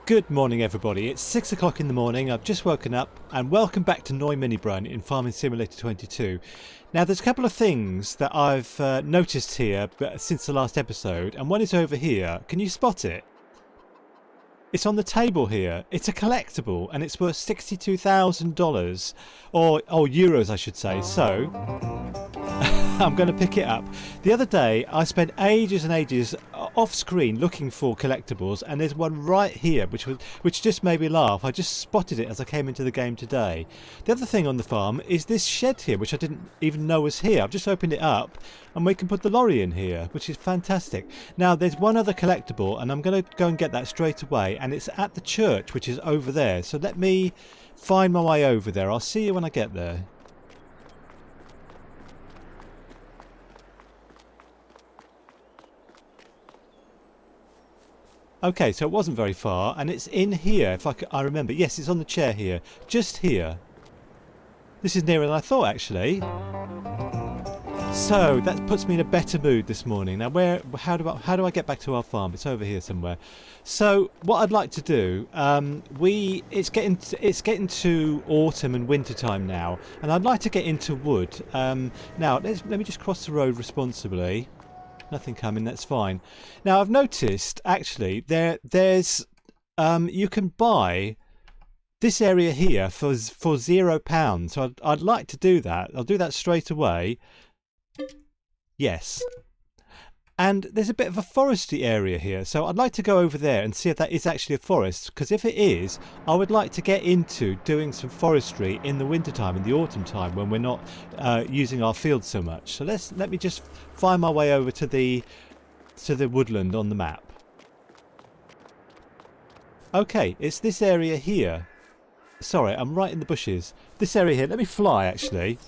Good morning everybody, it's 6 o'clock in the morning, I've just woken up and welcome back to Neu-Minibrunn in Farming Simulator 22. Now there's a couple of things that I've noticed here since the last episode, and one is over here. Can you spot it? It's on the table here. It's a collectible and it's worth $62,000 or euros I should say, so I'm going to pick it up. The other day I spent ages and ages off screen looking for collectibles, and there's one right here which just made me laugh. I just spotted it as I came into the game today. The other thing on the farm is this shed here, which I didn't even know was here. I've just opened it up and we can put the lorry in here, which is fantastic. Now there's one other collectible and I'm going to go and get that straight away, and it's at the church which is over there, so let me find my way over there. I'll see you when I get there. Okay, so it wasn't very far, and it's in here, if I remember. Yes, it's on the chair here, just here. This is nearer than I thought, actually. So that puts me in a better mood this morning. Now, how do I get back to our farm? It's over here somewhere. So what I'd like to do, it's getting to autumn and winter time now, and I'd like to get into wood. Now let me just cross the road responsibly. Nothing coming, that's fine. Now I've noticed actually there's you can buy this area here for £0, so I'd like to do that. I'll do that straight away. Yes. And there's a bit of a foresty area here, so I'd like to go over there and see if that is actually a forest, because if it is, I would like to get into doing some forestry in the winter time, in the autumn time, when we're not using our fields so much. So let me just find my way over to the woodland on the map. Okay, it's this area here. Sorry, I'm right in the bushes. This area here, let me fly actually.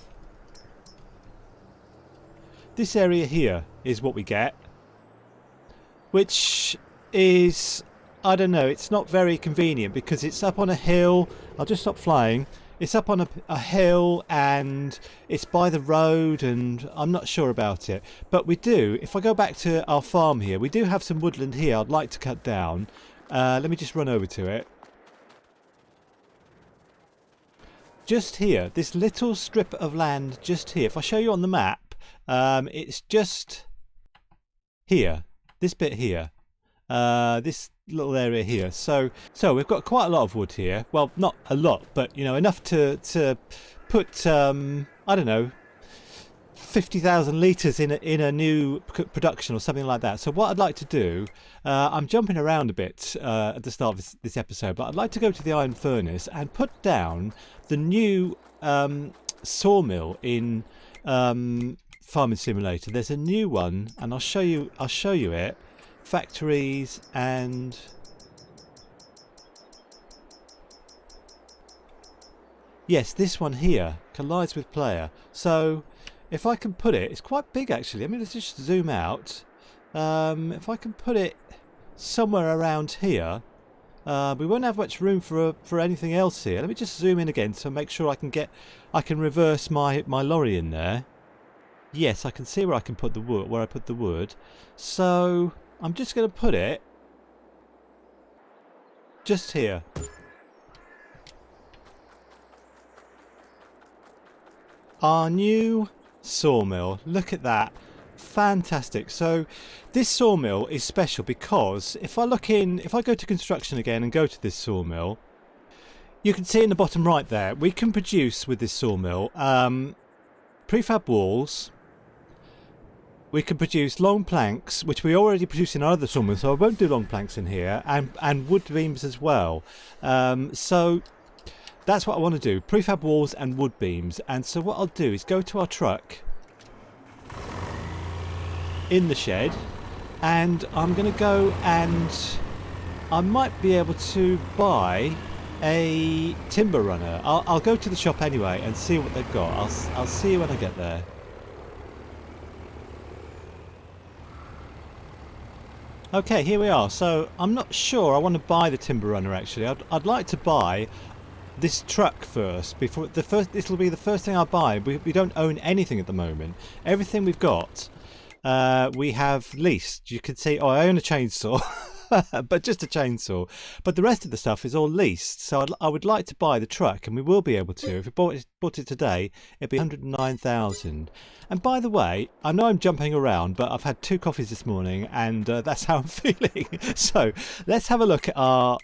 This area here is what we get, which is, I don't know, it's not very convenient because it's up on a hill. I'll just stop flying. It's up on a hill and it's by the road, and I'm not sure about it. But we do, if I go back to our farm here, we do have some woodland here I'd like to cut down. Let me just run over to it. Just here, this little strip of land just here. If I show you on the map, it's just here, this bit here, this little area here. So we've got quite a lot of wood here. Well, not a lot, but you know, enough to put I don't know, 50,000 litres in a new production or something like that. So what I'd like to do, I'm jumping around a bit at the start of this episode, but I'd like to go to the iron furnace and put down the new sawmill in Farming Simulator. There's a new one, and I'll show you it. Factories, and yes, this one here collides with player. So if I can put it, it's quite big actually. I mean, let's just zoom out. If I can put it somewhere around here, we won't have much room for anything else here. Let me just zoom in again to make sure I can reverse my lorry in there. Yes, I can see where I can put the wood, where I put the wood. So I'm just going to put it just here. Our new sawmill. Look at that. Fantastic. So this sawmill is special because if I go to construction again and go to this sawmill, you can see in the bottom right there, we can produce with this sawmill prefab walls. We can produce long planks, which we already produce in our other sawmill, so I won't do long planks in here, and wood beams as well. So that's what I want to do, prefab walls and wood beams. And so what I'll do is go to our truck in the shed, and I'm going to go, and I might be able to buy a timber runner. I'll go to the shop anyway and see what they've got. I'll see you when I get there. Okay, here we are. So I'm not sure I want to buy the timber runner actually. I'd like to buy this truck first. Before this will be the first thing I buy. We don't own anything at the moment. Everything we've got we have leased. You can see, oh, I own a chainsaw. but just a chainsaw. But the rest of the stuff is all leased, so I would like to buy the truck, and we will be able to. If we bought it today, it'd be 109,000. And by the way, I know I'm jumping around, but I've had 2 coffees this morning, and that's how I'm feeling. So let's have a look at our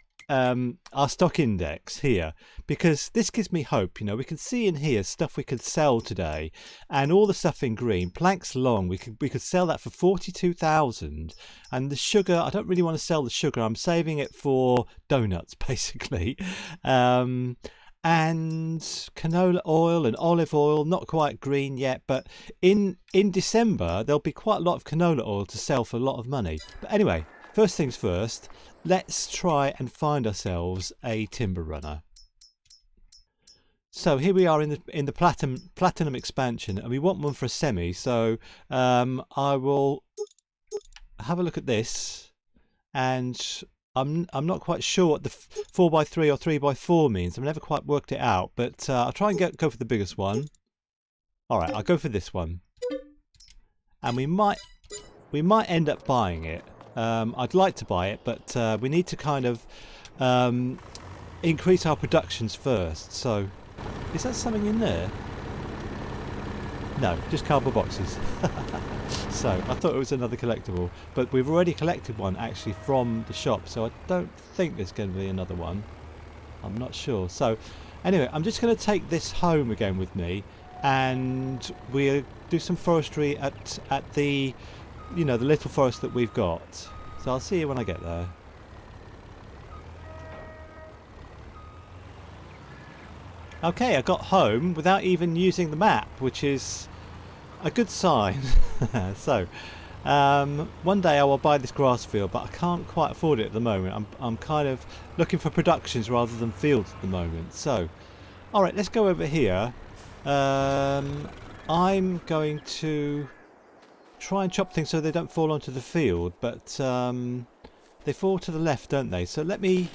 stock index here, because this gives me hope. You know, we can see in here stuff we could sell today, and all the stuff in green, planks long, we could sell that for 42,000. And the sugar, I don't really want to sell the sugar, I'm saving it for donuts basically. And canola oil and olive oil, not quite green yet, but in December there'll be quite a lot of canola oil to sell for a lot of money. But anyway, first things first, let's try and find ourselves a timber runner. So here we are in the platinum expansion, and we want one for a semi. So I will have a look at this, and I'm not quite sure what the 4x3 or 3x4 means. I've never quite worked it out, but I'll try and go for the biggest one. All right, I'll go for this one, and we might end up buying it. I'd like to buy it, but we need to kind of increase our productions first. So, is that something in there? No, just cardboard boxes. So, I thought it was another collectible, but we've already collected one actually from the shop, so I don't think there's going to be another one. I'm not sure. So, anyway, I'm just going to take this home again with me, and we'll do some forestry at the, you know, the little forest that we've got. So I'll see you when I get there. Okay, I got home without even using the map, which is a good sign. So one day I will buy this grass field, but I can't quite afford it at the moment. I'm kind of looking for productions rather than fields at the moment. So alright, let's go over here. I'm going to try and chop things so they don't fall onto the field, but they fall to the left, don't they? So let me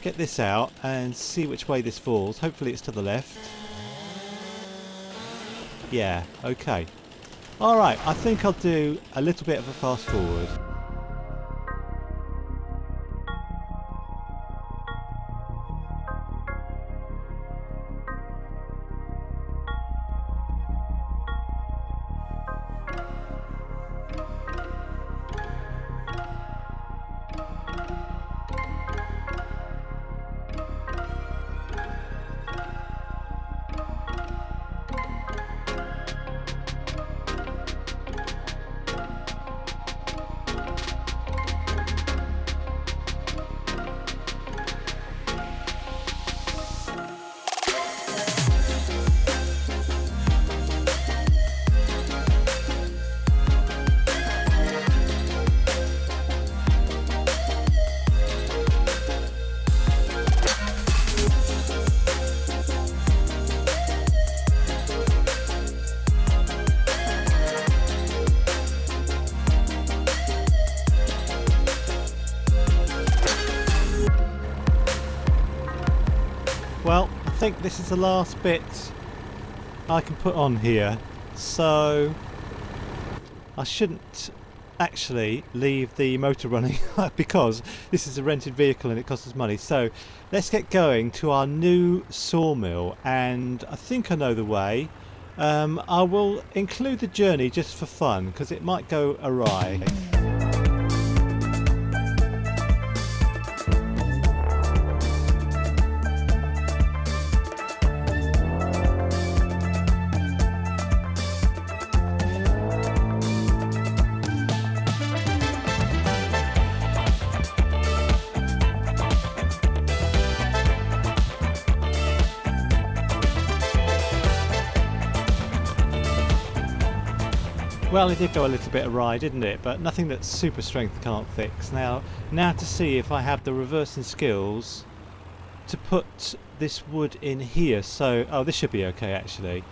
get this out and see which way this falls. Hopefully it's to the left. Yeah, okay. Alright, I think I'll do a little bit of a fast forward. Well, I think this is the last bit I can put on here, so I shouldn't actually leave the motor running because this is a rented vehicle and it costs us money. So let's get going to our new sawmill, and I think I know the way. I will include the journey just for fun because it might go awry. Well, it did go a little bit awry, didn't it? But nothing that super strength can't fix. Now to see if I have the reversing skills to put this wood in here. So, oh, this should be okay actually.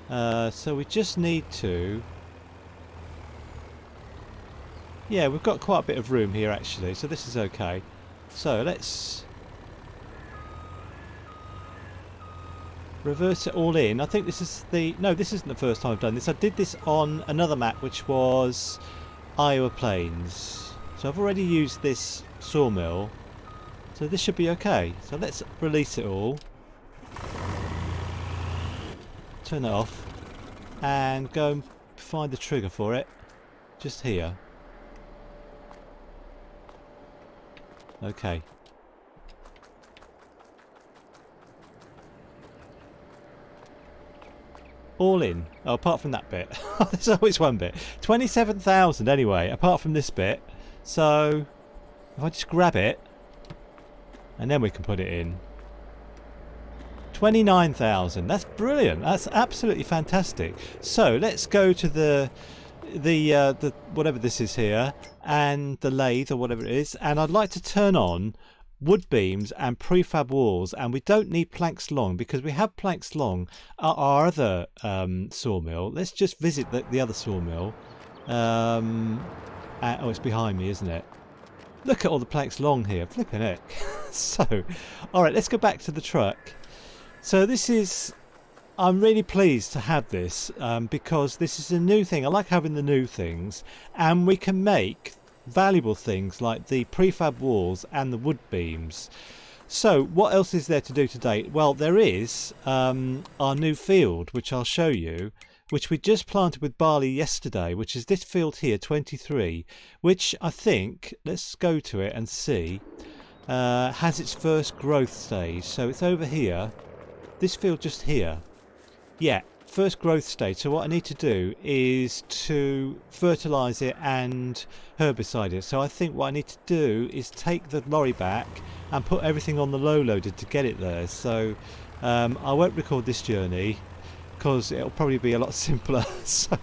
So we just need to... Yeah, we've got quite a bit of room here actually, so this is okay. So let's reverse it all in. I think this is the... No, this isn't the first time I've done this. I did this on another map, which was Iowa Plains. So I've already used this sawmill, so this should be okay. So let's release it all, turn it off, and go and find the trigger for it. Just here. Okay. All in. Oh, apart from that bit. There's always one bit. 27,000 anyway, apart from this bit. So, if I just grab it, and then we can put it in. 29,000. That's brilliant. That's absolutely fantastic. So, let's go to the whatever this is here, and the lathe or whatever it is, and I'd like to turn on wood beams and prefab walls, and we don't need planks long because we have planks long at our other sawmill. Let's just visit the other sawmill. Oh, it's behind me, isn't it? Look at all the planks long here. Flipping heck. So, alright, let's go back to the truck. So this is, I'm really pleased to have this because this is a new thing. I like having the new things, and we can make valuable things like the prefab walls and the wood beams. So what else is there to do today? Well, there is our new field, which I'll show you, which we just planted with barley yesterday, which is this field here, 23, which I think, let's go to it and see, has its first growth stage. So it's over here, this field just here. Yeah, first growth stage. So what I need to do is to fertilise it and herbicide it. So I think what I need to do is take the lorry back and put everything on the low loader to get it there. So I won't record this journey because it'll probably be a lot simpler. So,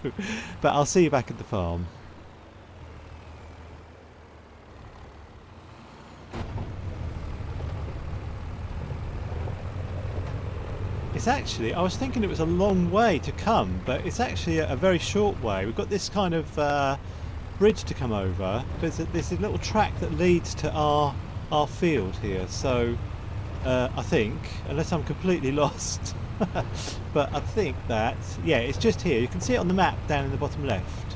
but I'll see you back at the farm. It's actually, I was thinking it was a long way to come, but it's actually a very short way. We've got this kind of bridge to come over. There's a little track that leads to our field here. So I think, unless I'm completely lost, but I think that, yeah, it's just here. You can see it on the map down in the bottom left.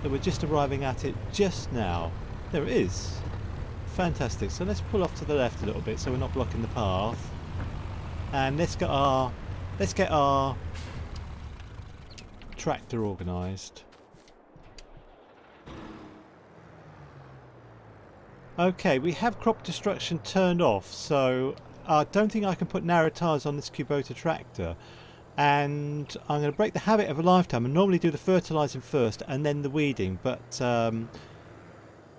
So we're just arriving at it just now. There it is. Fantastic. So let's pull off to the left a little bit so we're not blocking the path. And let's get our tractor organised. Okay, we have crop destruction turned off, so I don't think I can put narrow tyres on this Kubota tractor. And I'm going to break the habit of a lifetime and normally do the fertilising first and then the weeding, but I'm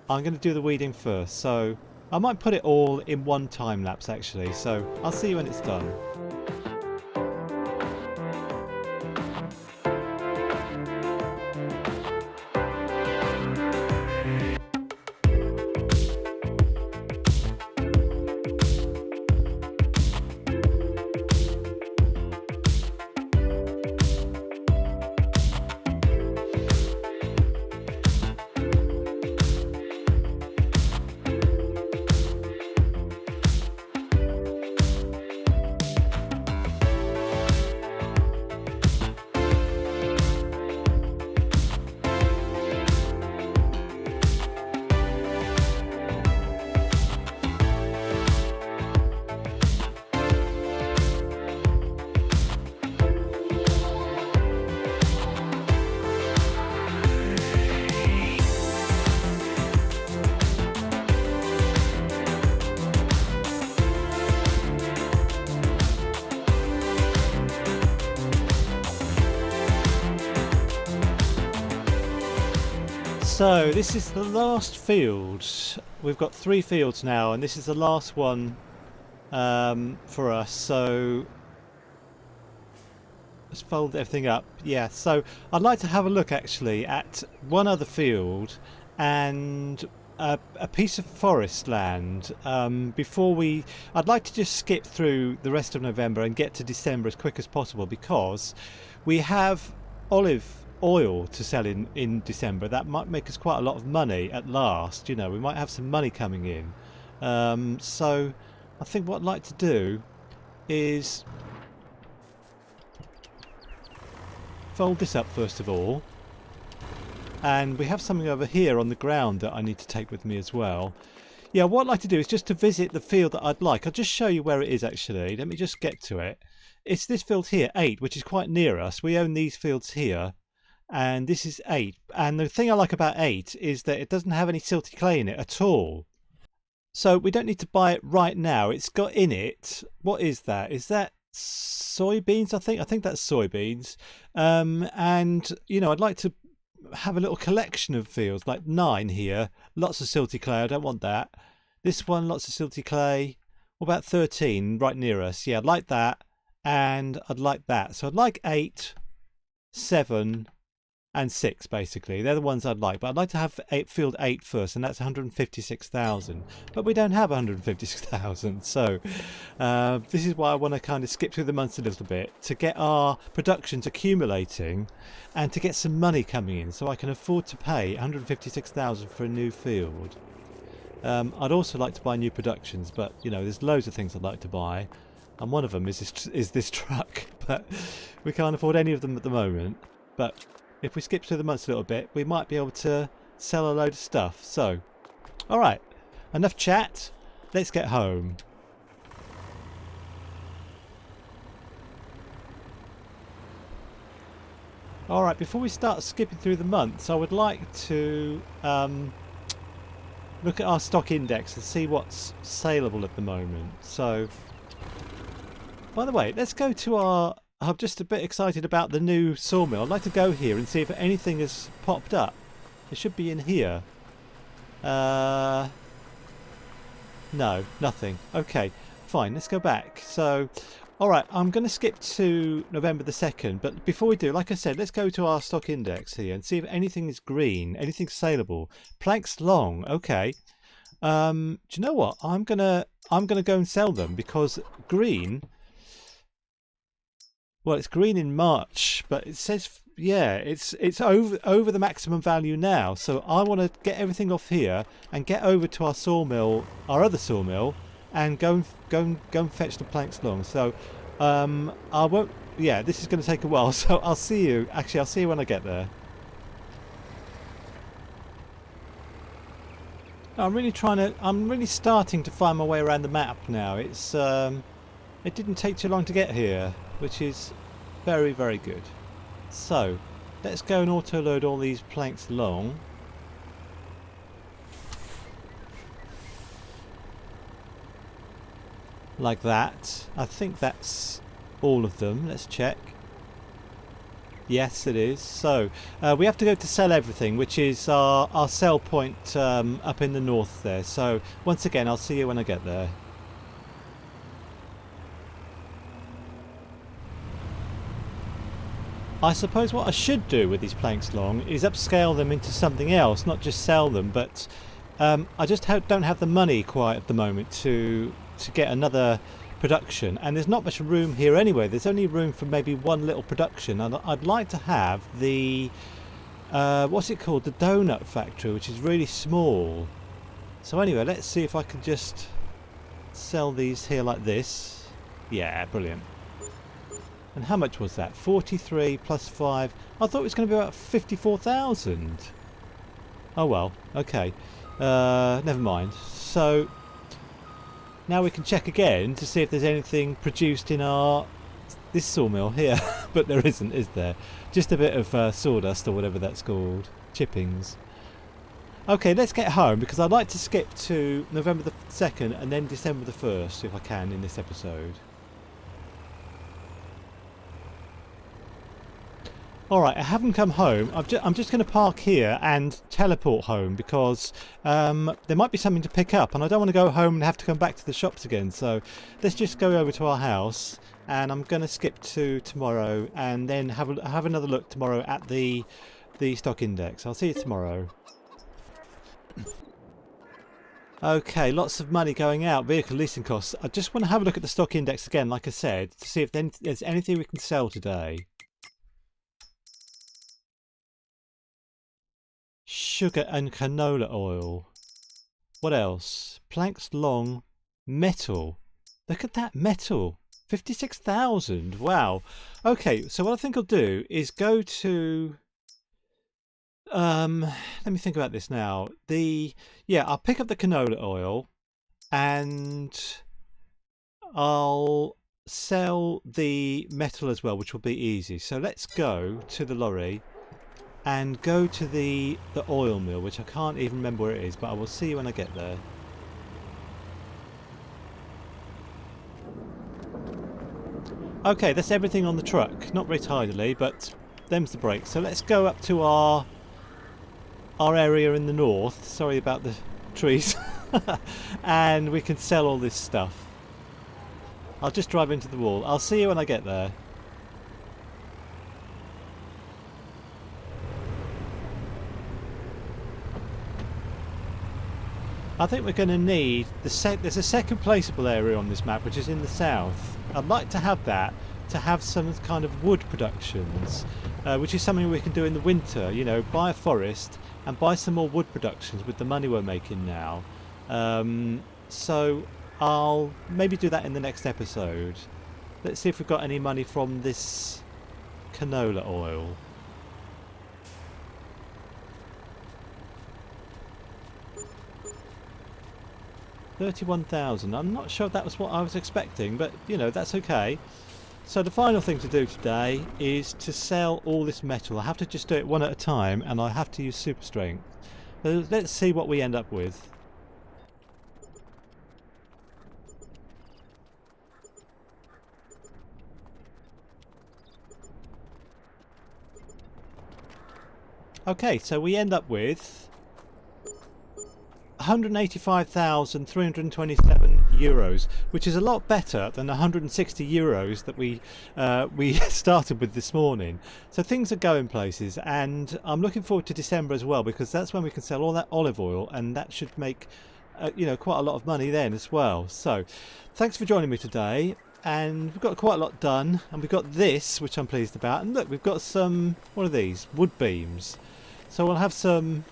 going to do the weeding first. So I might put it all in one time lapse actually, so I'll see you when it's done. So this is the last field. We've got 3 fields now, and this is the last one for us. So let's fold everything up. Yeah, so I'd like to have a look actually at one other field and a piece of forest land before we... I'd like to just skip through the rest of November and get to December as quick as possible, because we have olive oil to sell in December. That might make us quite a lot of money at last. You know, we might have some money coming in. So I think what I'd like to do is fold this up first of all. And we have something over here on the ground that I need to take with me as well. Yeah, what I'd like to do is just to visit the field that I'd like. I'll just show you where it is actually. Let me just get to it. It's this field here, 8, which is quite near us. We own these fields here. And this is 8. And the thing I like about 8 is that it doesn't have any silty clay in it at all. So we don't need to buy it right now. It's got in it, what is that? Is that soybeans, I think? I think that's soybeans. And, you know, I'd like to have a little collection of fields, like 9 here. Lots of silty clay, I don't want that. This one, lots of silty clay. What about 13, right near us? Yeah, I'd like that. And I'd like that. So I'd like 8, 7, and 6 basically. They're the ones I'd like, but I'd like to have field 8 first, and that's 156,000. But we don't have 156,000, so this is why I want to kind of skip through the months a little bit to get our productions accumulating and to get some money coming in so I can afford to pay 156,000 for a new field. I'd also like to buy new productions, but you know, there's loads of things I'd like to buy, and one of them is this truck, but we can't afford any of them at the moment. But if we skip through the months a little bit, we might be able to sell a load of stuff. So, alright, enough chat, let's get home. Alright, before we start skipping through the months, I would like to look at our stock index and see what's saleable at the moment. So, by the way, let's go to our... I'm just a bit excited about the new sawmill. I'd like to go here and see if anything has popped up. It should be in here. No, nothing. Okay, fine, let's go back. So, alright, I'm going to skip to November the 2nd, but before we do, like I said, let's go to our stock index here and see if anything is green, anything saleable. Planks long, okay. Do you know what? I'm gonna go and sell them because green... Well, it's green in March, but it says, yeah, it's over the maximum value now. So I want to get everything off here and get over to our sawmill, our other sawmill, and go and fetch the planks long. So I won't. Yeah, this is going to take a while. So I'll see you. Actually, I'll see you when I get there. I'm really starting to find my way around the map now. It's it didn't take too long to get here, which is very, very good. So let's go and auto load all these planks long. Like that. I think that's all of them. Let's check. Yes, it is. So we have to go to sell everything, which is our sell point up in the north there. So once again, I'll see you when I get there. I suppose what I should do with these planks long is upscale them into something else, not just sell them, but I just don't have the money quite at the moment to get another production, and there's not much room here anyway. There's only room for maybe one little production, and I'd like to have the what's it called, the donut factory, which is really small. So anyway, let's see if I can just sell these here like this. Yeah, brilliant. And how much was that? 43 plus 5. I thought it was going to be about 54,000. Oh well, okay. Never mind. So now we can check again to see if there's anything produced in this sawmill here. But there isn't, is there? Just a bit of sawdust or whatever that's called. Chippings. Okay, let's get home because I'd like to skip to November the 2nd and then December the 1st if I can in this episode. Alright, I haven't come home. I'm just going to park here and teleport home because there might be something to pick up and I don't want to go home and have to come back to the shops again. So let's just go over to our house and I'm going to skip to tomorrow and then have another look tomorrow at the stock index. I'll see you tomorrow. Okay, lots of money going out, vehicle leasing costs. I just want to have a look at the stock index again, like I said, to see if there's anything we can sell today. Sugar and canola oil. What else? Planks long. Metal. Look at that metal. 56,000. Wow. Okay, so what I think I'll do is go to Let me think about this now. Yeah, I'll pick up the canola oil and I'll sell the metal as well, which will be easy. So let's go to the lorry and go to the oil mill, which I can't even remember where it is, but I will see you when I get there. Okay, that's everything on the truck. Not very tidily, but them's the brakes. So let's go up to our area in the north. Sorry about the trees. And we can sell all this stuff. I'll just drive into the wall. I'll see you when I get there. I think we're going to need there's a second placeable area on this map, which is in the south. I'd like to have that to have some kind of wood productions, which is something we can do in the winter. You know, buy a forest and buy some more wood productions with the money we're making now. So I'll maybe do that in the next episode. Let's see if we've got any money from this canola oil. $31,000. I'm not sure that was what I was expecting, but you know, that's okay. So the final thing to do today is to sell all this metal. I have to just do it one at a time, and I have to use super strength. So let's see what we end up with. Okay, so we end up with €185,327, which is a lot better than the €160 that we started with this morning. So things are going places, and I'm looking forward to December as well, because that's when we can sell all that olive oil, and that should make you know, quite a lot of money then as well. So thanks for joining me today, and we've got quite a lot done, and we've got this, which I'm pleased about, and look, we've got some, what are these, wood beams. So we'll have some,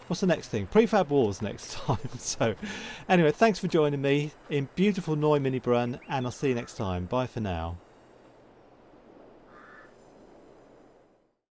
what's the next thing? Prefab walls next time. So anyway, thanks for joining me in beautiful Neu-Minibrunn, and I'll see you next time. Bye for now.